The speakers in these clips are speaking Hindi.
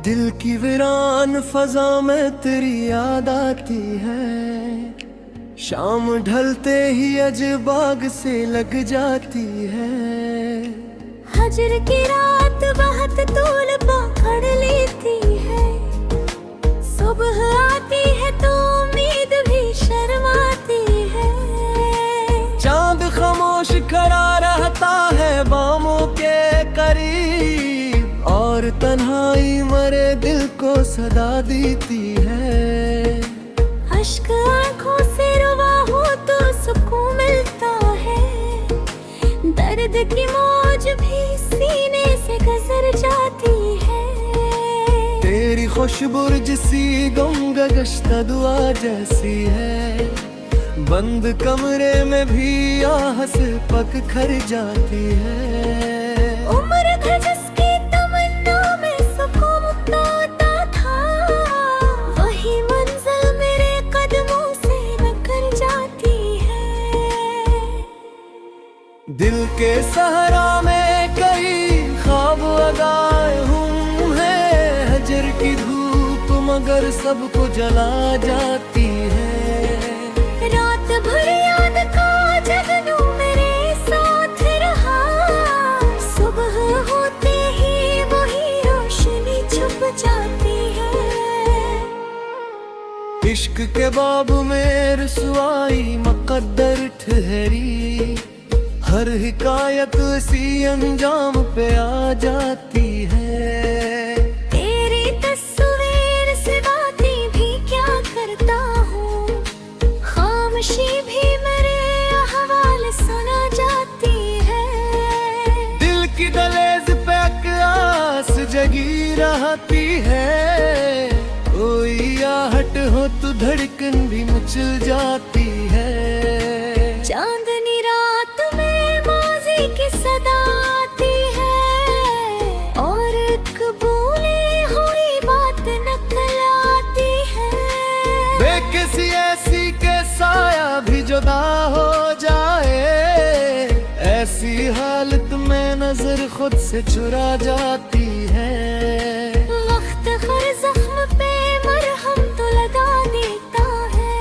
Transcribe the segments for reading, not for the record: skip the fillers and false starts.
दिल की वीरान फजा में तेरी याद आती है, शाम ढलते ही अजबाग से लग जाती है। हजर की रात बहुत तूल पकड़ लेती है, सुबह आती है तो उम्मीद भी शर्माती है। चांद खामोश खड़ा रहता है बामों के करीब, और तन्हाई मरे दिल को सदा देती है। अश्क आंखों से रुवा हो तो सुकून मिलता है, दर्द की मौज भी सीने से गुजर जाती है। तेरी खुशबू जिसी गमगश्ता दुआ जैसी है, बंद कमरे में भी आह से पक खर जाती है। उम्र भर जिसकी तमन्ना में सुकून पाता था, वही मंजिल मेरे कदमों से निकल जाती है। दिल के सहरा में कई ख्वाब लगाए हूँ हैं, हजर की धूप मगर सबको जला जाती है। रात भर याद का जगनू मेरे साथ रहा, सुबह होते ही वही रोशनी छुप जाती है। इश्क के बाब में रुसवाई मुकद्दर ठहरी, हर हिकायत इसी अंजाम पे आ जाती है। तेरी तस्वीर से बातें भी क्या करता हूँ, खामोशी भी मेरे अहवाल सुना जाती है। दिल की दहलीज पे आस जगी रहती है, कोई आहट हो तो धड़कन भी मचल जाती है। चांदनी रात में माज़ी की सदा आती है, और एक भूली हुई बात नकल आती है। बेकिसी ऐसी के साया भी जुदा हो जाए, ऐसी हालत में नजर खुद से चुरा जाती है। वक्त हर जख्म पे मरहम तो लगा देता है,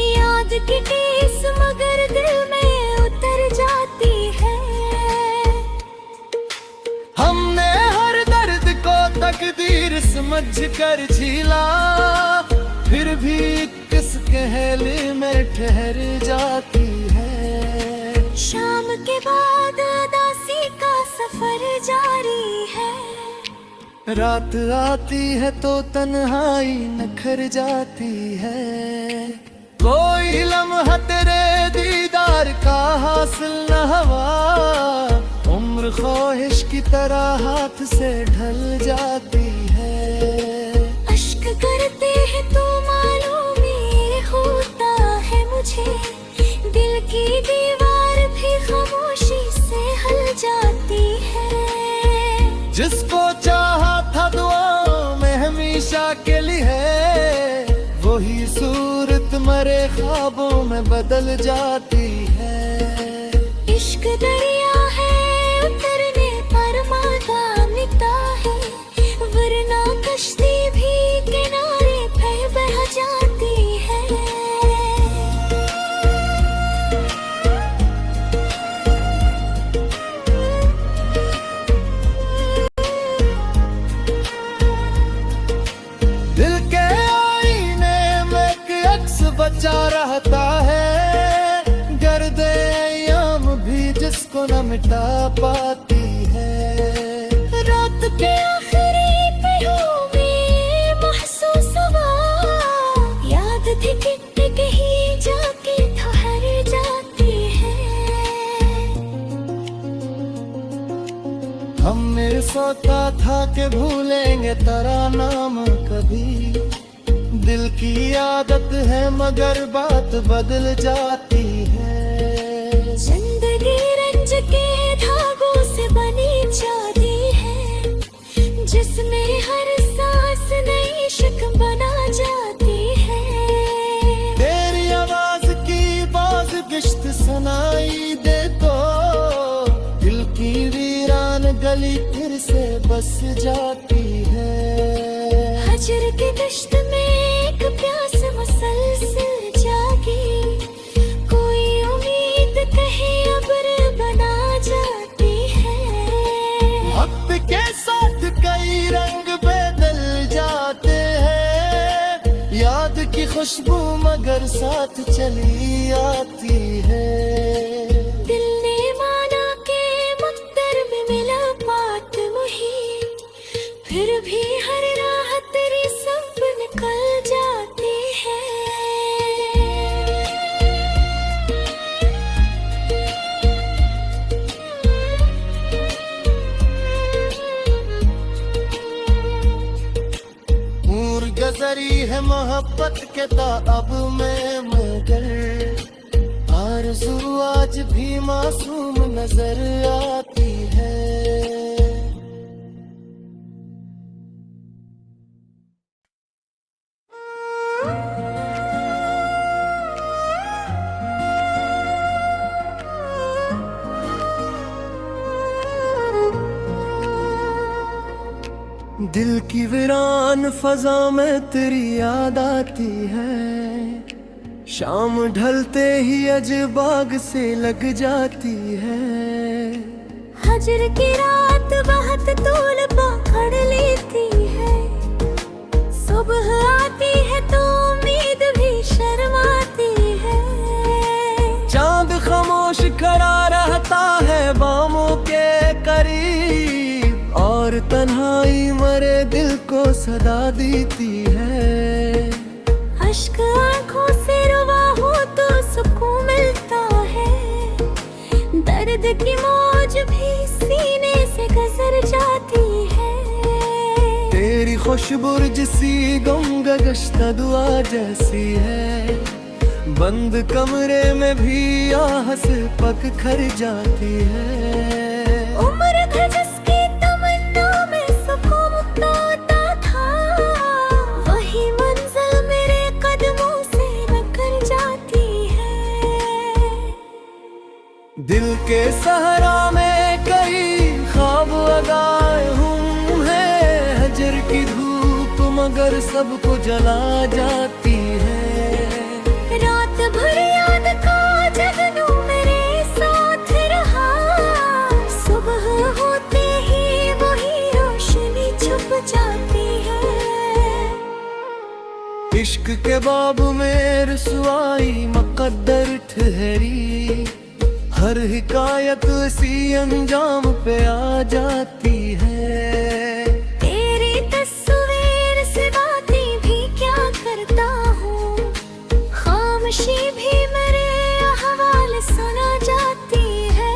याद की टीस मगर दिल में उतर जाती है। हमने हर दर्द को तकदीर समझ कर झीला, फिर भी किस कहले में ठहर जाती है। शाम के बाद उदासी का सफर जारी है, रात आती है तो तन्हाई नखर जाती है। कोई लम्हा तेरे दीदार का हासिल न हुआ, उम्र ख्वाहिश की तरह हाथ से ढल जाती है। अश्क करते हैं तो मालूम ये होता है मुझे, दिल की दीवार भी खामोशी से हल जाती है। जिसको चाहा था दुआओं में हमेशा के लिए, वही सूरत मरे ख्वाबों में बदल जाती है। इश्क दरिया है उतरने पर मादा मिटता है, वरना कश्ती भी किनारे पे बह जाती है। दिल के आईने में एक अक्स बचा रहता है, गर्दे अय्याम भी जिसको न मिटा पाती है। रात के आखिरी पहलू में महसूस हुआ, याद थी टिक टिक ही जाके ठहर जाती है। हमने सोचा था कि भूलेंगे तेरा नाम कभी, दिल की आदत है मगर बात बदल जाती है। जिंदगी रंज के धागों से बनी जाती है, जिसमें हर सांस नई शक बना जाती है। जाती है। हजर की दश्त में एक प्यास मुसलसल जागी, कोई उम्मीद कहीं अब्र बना जाती है। वक्त के साथ कई रंग बदल जाते हैं, याद की खुशबू मगर साथ चली आती है। दिल ने माना के मुक्तर में मिला बात मुही, फिर भी हर राह तेरी सब निकल जाती है। उम्र गुजरी है मोहब्बत के ताब में, मगर आरज़ू आज भी मासूम नजर आती है। दिल की वीरान फजा में तेरी याद आती है, शाम ढलते ही अजबाग से लग जाती है। हजर की रात बहुत तूल पकड़ लेती है, सुबह आती है तो उम्मीद भी शर्माती है। चांद खामोश खड़ा रहता है बामों के करीब, और तन्हाई मरे दिल को सदा देती है। अश्क आंखों से रुवा हो तो सुकून मिलता है, दर्द की मौज भी सीने से गुजर जाती है। तेरी खुशबू जिसी गम गश्ता दुआ जैसी है, बंद कमरे में भी आह से पक खर जाती है। उम्र भर जिसकी तमन्ना में सुकून पाता था, वही मंजिल मेरे कदमों से निकल जाती है। दिल के सहरा में कई ख्वाब लगाए हूँ हैं, हजर की धूप मगर सबको जला जाती है। रात भर याद का जगनू मेरे साथ रहा, सुबह होते ही वही रोशनी छुप जाती है। इश्क के बाब में रुसवाई मुकद्दर ठहरी, हर हिकायत इसी अंजाम पे आ जाती है। तेरी तस्वीर से बातें भी क्या करता हूँ, खामोशी भी मेरे अहवाल सुना जाती है।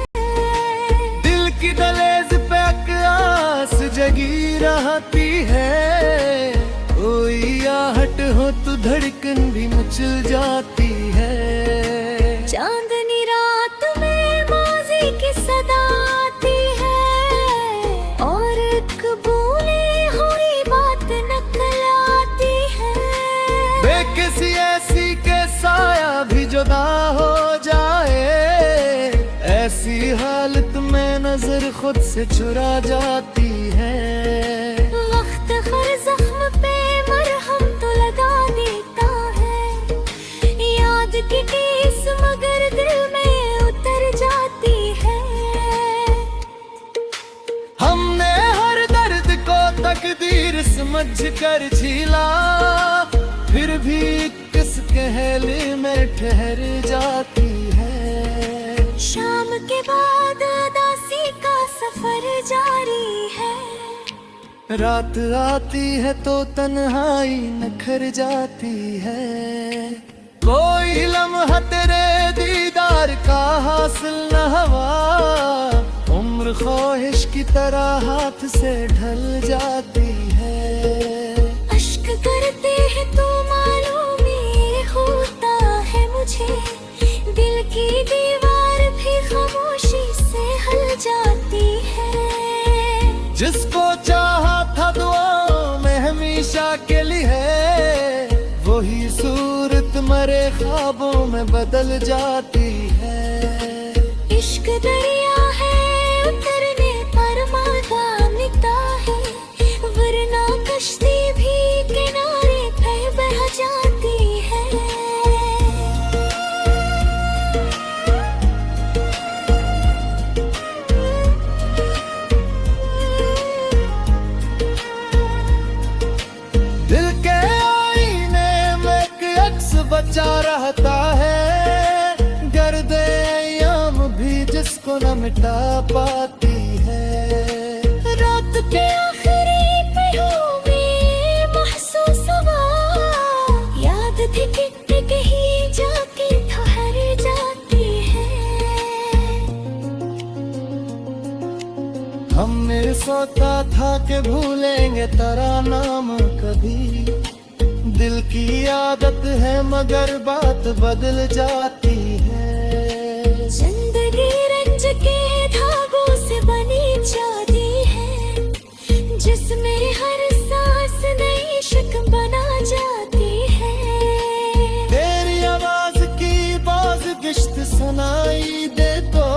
दिल की दहलीज पे आस जगी रहती है, कोई आहट हो तो धड़कन भी मचल जाती है। चांदनी रात में माजी की सदा आती है, और एक भूली हुई बात नकल आती है। बेकिसी ऐसी के साया भी जुदा हो जाए, ऐसी हालत में नजर खुद से चुरा जाती है। वक्त हर जख्म पे मरहम तो लगा देता है, याद की टीस मगर दिल में उतर जाती है। हमने हर दर्द को तकदीर समझ कर झीला, फिर भी किस कहले में ठहर जाती है। शाम के बाद उदासी का सफर जारी है, रात आती है तो तन्हाई नखर जाती है। कोई लम्हा तेरे दीदार का हासिल न हुआ, उम्र ख्वाहिश की तरह हाथ से ढल जाती है। अश्क करते हैं तो मालूम ये होता है मुझे, दिल की दीवार भी खामोशी से हल जाती है। जिसको चाहा था दुआओं में हमेशा के लिए, वही सूरत मरे ख्वाबों में बदल जाती है। इश्क दरिया है उतरने पर मादा मिटता है, सच्चा रहता है। गर्द अय्याम भी जिसको न मिटा पाती है। रात के आखिरी पहलू में महसूस हुआ, याद थी कि कहीं जाके ठहर जाती है। हमने सोचा था कि भूलेंगे तेरा नाम कभी। दिल की आदत है मगर बात बदल जाती है। जिंदगी रंज के धागों से बनी जाती है, जिसमें हर सांस नई शक बना जाती है। तेरी आवाज की बाज गिश्त सुनाई दे तो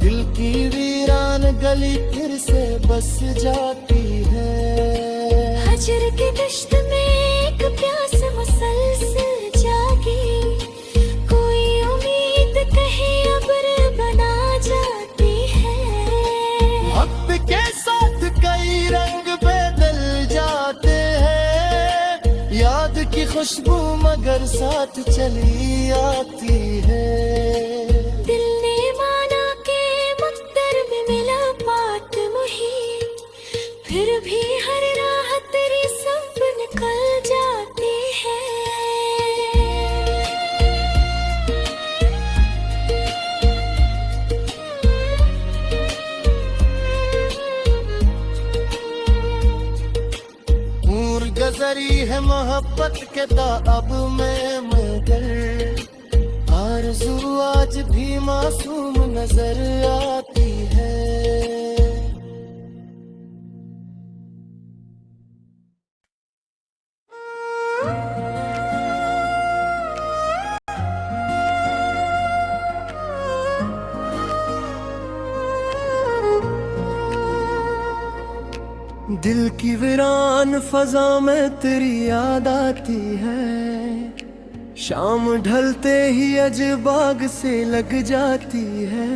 दिल की वीरान गली फिर से बस जाती है। हजर की दश्त में एक प्यास मुसलसल जागी, कोई उम्मीद कहीं अब्र बना जाती है। वक्त के साथ कई रंग बदल जाते हैं, याद की खुशबू मगर साथ चली आती है। दिल ने माना के मुक्तर में मिला पाट मुही, फिर भी हर राह तेरी सब निकल जाती है। उम्र गुजरी है मोहब्बत के अब मैं मगर आरज़ू आज भी मासूम नजर आती है। दिल की वीरान फजा में तेरी याद आती है। शाम ढलते ही अजबाग से लग जाती है।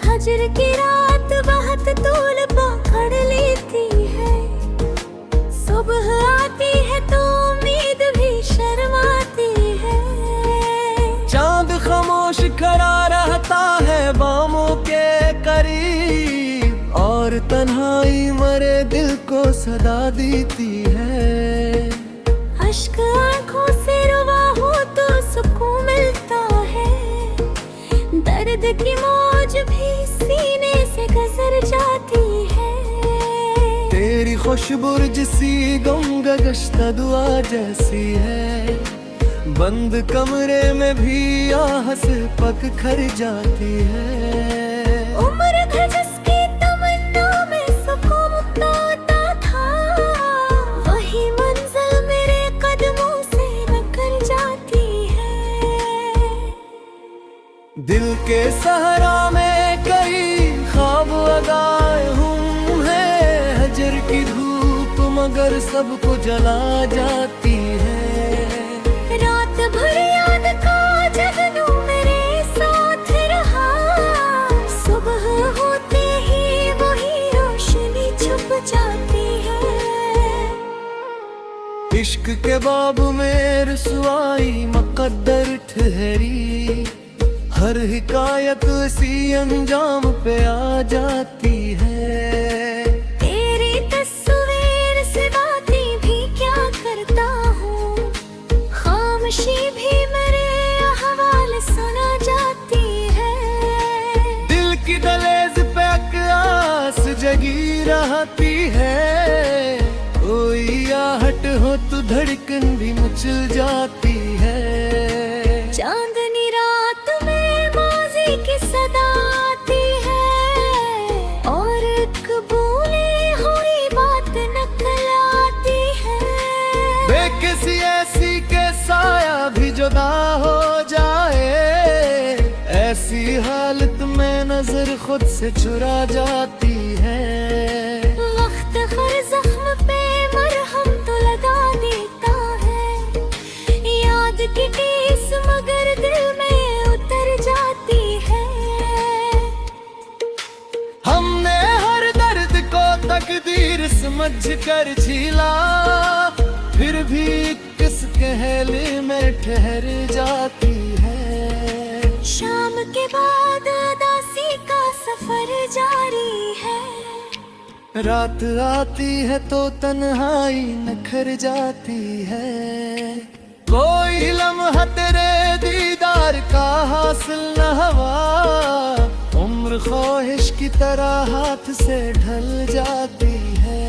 हजर की रात बहुत तूल पकड़ लेती है, सुबह आती है तो उम्मीद भी शर्माती है। चांद खामोश खड़ा रहता है बामों के करीब, और तन्हाई मरे दिल को सदा देती है। अश्क आंखों से रुवा हो तो सुकून मिलता है, दर्द की मौज भी सीने से गुजर जाती है। तेरी खुशबू जिसी गम गश्ता दुआ जैसी है, बंद कमरे में भी आह से पक खर जाती है। उम्र था जिसकी तमन्ना में सुकून पाता था, वही मंजिल मेरे कदमों से निकल जाती है। दिल के सहरा में कई ख्वाब लगाए हूँ है, हजर की धूप मगर सबको जला जाती है। रात भर याद का जगनू मेरे साथ रहा, सुबह होते ही वही रोशनी छुप जाती है। इश्क के बाब में रुसवाई मुकद्दर ठहरी, हर हिकायत इसी अंजाम पे आ जाती है। तेरी तस्वीर से बातें भी क्या करता हूँ, खामोशी भी मेरे हवाले सुना जाती है। दिल की दहलीज पे आस जगी रहती है, कोई आहट हो तो धड़कन भी मचल जाती है। चांदनी रात में माज़ी की सदा आती है, और एक भूली हुई बात नकल आती है। बेकिसी ऐसी के साया भी जुदा हो जाए, ऐसी हालत में नजर खुद से चुरा जाती है। वक्त हर जख्म पे मरहम तो लगा देता है, याद की टीस मगर दिल में उतर जाती है। हमने हर दर्द को तकदीर समझ कर झीला, फिर भी किसके महल में ठहर जाती है। शाम के बाद उदासी का सफर जारी है। रात आती है तो तन्हाई नखर जाती है। कोई लम्हा तेरे दीदार का हासिल न हुआ, उम्र ख्वाहिश की तरह हाथ से ढल जाती है।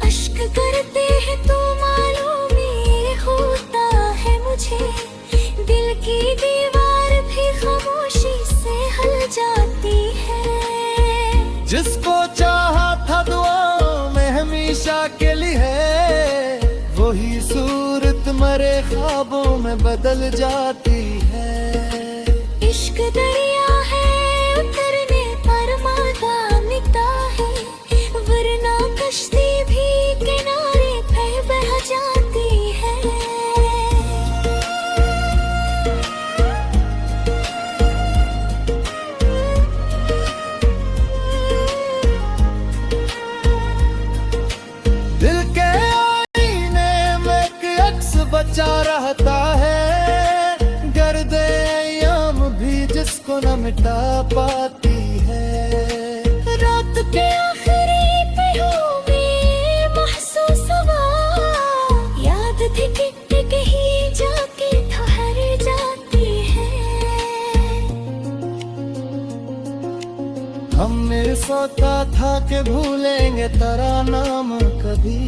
अश्क करते हैं तो मालूम ये होता है मुझे, दिल की दीवार भी खामोशी से हल जाती है। जिसको चाहा था दुआओं में हमेशा के लिए, वही सूरत मरे ख्वाबों में बदल जाती है। इश्क दरिया है, उतरने पर मादा मिटता है, वरना कश्ती भी किनारे पे बह जाती है। दिल के आईने में एक अक्स बचा रहता है, गर्दे अय्याम भी जिसको न मिटा पाती है। रात के आखिरी पहलू में महसूस हुआ, याद थी टिक टिक ही जाके ठहर जाती है। हमने सोचा था कि भूलेंगे तेरा नाम कभी,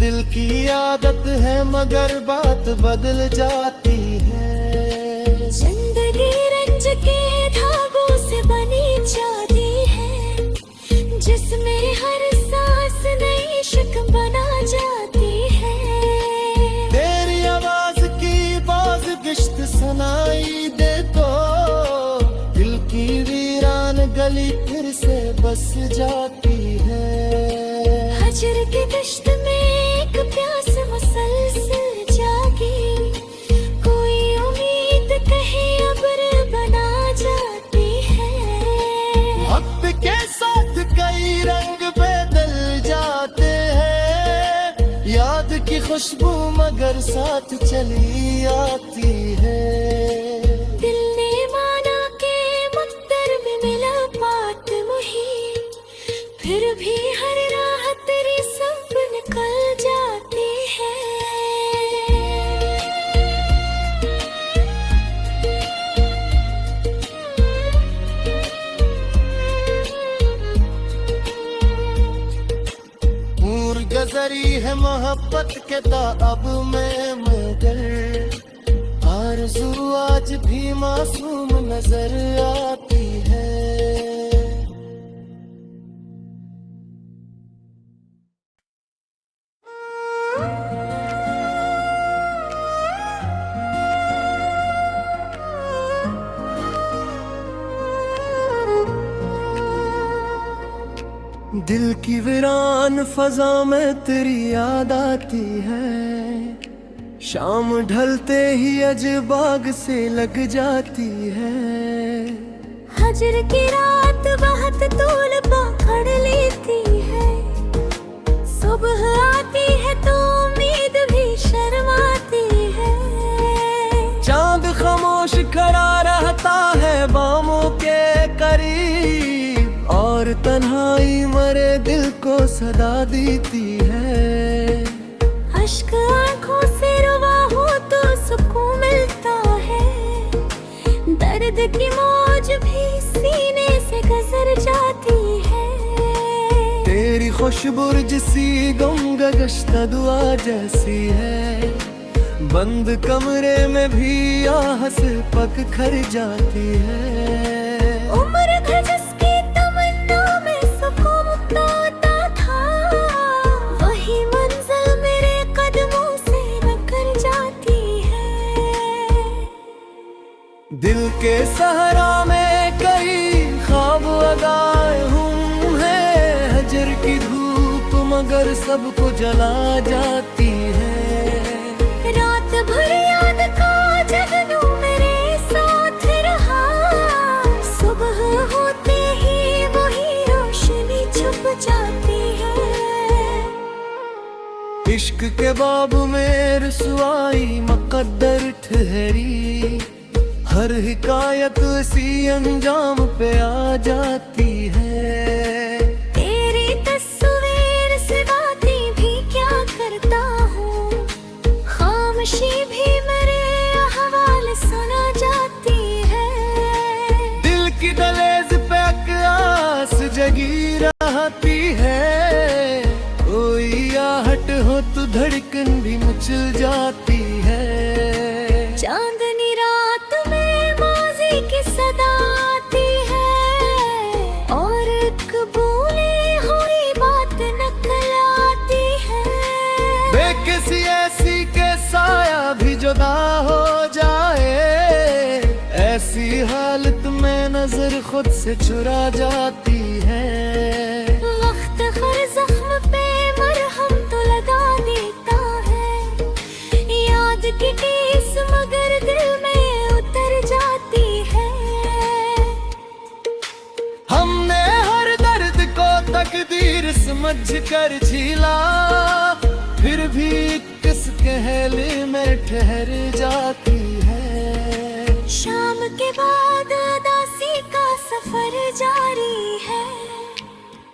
दिल की आदत है मगर बात बदल जाती है। जिंदगी रंज के धागों से बनी जाती है, जिसमें हर सांस नई शक बना जाती है। तेरी आवाज की बाज गिश्त सुनाई दे तो, दिल की वीरान गली फिर से बस जाती है। हजर की दश्त में एक प्यास मुसलसल जागी, कोई उम्मीद कहे अब्र बना जाती है। वक्त के साथ कई रंग बदल जाते हैं, याद की खुशबू मगर साथ चली आती है। दिल ने माना के मुक्तर में मिला बात मुही, फिर भी हर राह तेरी सब निकल जाती है। पूर गजरी है मोहब्बत के अब मैं मगर, आरज़ू आज भी मासूम नजर आती है। दिल की वीरान फजा में तेरी याद आती है, शाम ढलते ही अजबाग से लग जाती है। हजर की रात बहुत तूल पकड़ लेती है, सुबह आती है तो उम्मीद भी शर्माती है। चांद खामोश खड़ा रहता है बामों के करीब, और तन्हाई मरे दिल को सदा देती है। अश्क आंखों से रुवा हो तो सुकून मिलता है, दर्द की मौज भी सीने से गुजर जाती है। तेरी खुशबू जिसी गम गश्ता दुआ जैसी है, बंद कमरे में भी आह से पक खर जाती है। उम्र भर जिसकी तमन्ना में सुकून पाता था, वही मंजिल मेरे कदमों से निकल जाती है। दिल के सहरा में कई ख्वाब लगाए हूँ हैं, हजर की धूप मगर सबको जला जाती है। रात भर याद का जगनू मेरे साथ रहा, सुबह होते ही वही रोशनी छुप जाती है। इश्क के बाब में रुसवाई मुकद्दर ठहरी, हर हिकायत इसी अंजाम पे आ जाती है। तेरी तस्वीर से बातें भी क्या करता हूँ, खामोशी भी मेरे अहवाल सुना जाती है। दिल की दहलीज पे आस जगी रहती है, कोई आहट हो तो धड़कन भी मचल जाती है। चांदनी रात में माजी की सदा आती है, और एक भूली हुई बात नकल आती है। बेकिसी ऐसी के साया भी जुदा हो जाए, ऐसी हालत में नजर खुद से चुरा जाती है। वक्त हर जख्म पे मरहम तो लगा देता है, याद की टीस मगर दिल में उतर जाती है। हमने हर दर्द को तकदीर समझ कर झीला, फिर भी किस कहले में ठहर जाती है। शाम के बाद उदासी का सफर जारी है,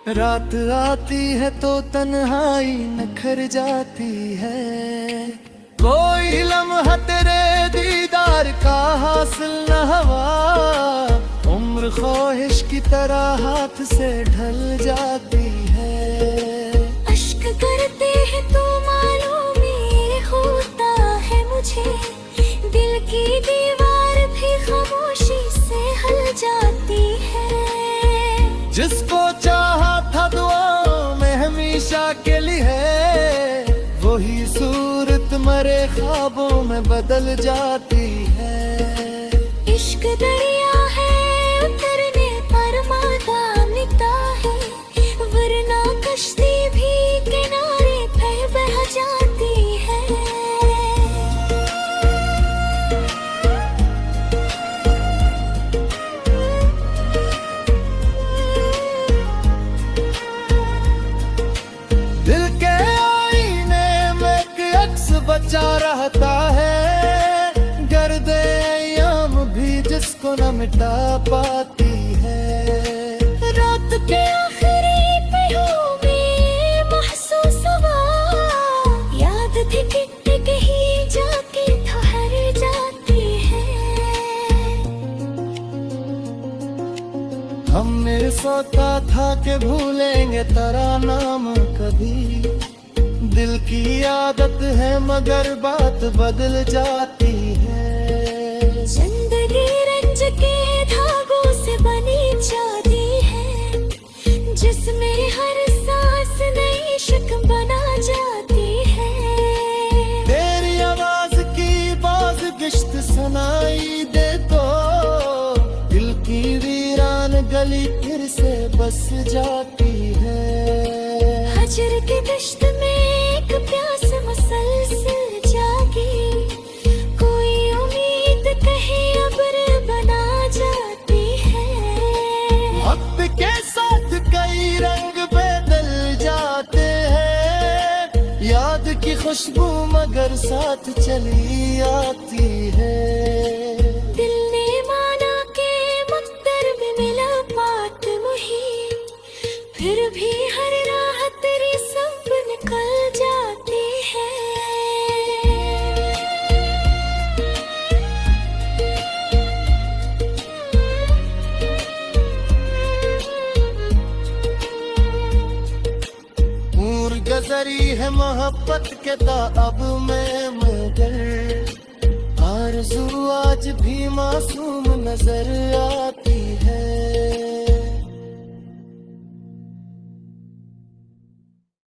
रात आती है तो तन्हाई नखर जाती है। कोई लम्हा तेरे दीदार का हासिल न हुआ, उम्र ख्वाहिश की तरह हाथ से ढल जाती है। अश्क करते हैं तो मालूम ये होता है मुझे, दिल की दीवार भी खामोशी से हल जाती है। जिसको चाहा था दुआओं में हमेशा के लिए, वही सूरत मरे ख्वाबों में बदल जाती है। इश्क दरिया है उतरने पर मादा मिटता है, वरना कश्ती भी किनारे पे बह जाती है। दिल के आईने में एक अक्स बचा रहता है, गर्द अय्याम भी जिसको न मिटा पाती है। रात के आखिरी पहलू में महसूस हुआ, याद थी टिक टिक ही जाके ठहर जाती है। हमने सोचा था कि भूलेंगे तेरा नाम कभी, दिल की आदत है मगर बात बदल जाती है। जिंदगी रंज के धागों से बनी जाती है, जिसमें हर सांस नई शक बना जाती है। तेरी आवाज की बाज गिश्त सुनाई दे तो, दिल की वीरान गली फिर से बस जाती है। हजर के दश्त में एक प्यास मुसलसल जागी, कोई उम्मीद कहीं अब्र बना जाती है। वक्त के साथ कई रंग बदल जाते हैं, याद की खुशबू मगर साथ चली आती है। दिल ने माना के मुक्तर में मिला बात मुही, फिर भी हर राह तेरी सब निकल जाती है। गजरी है मोहब्बत के ताब में मगर, आरज़ू आज भी मासूम नजर आती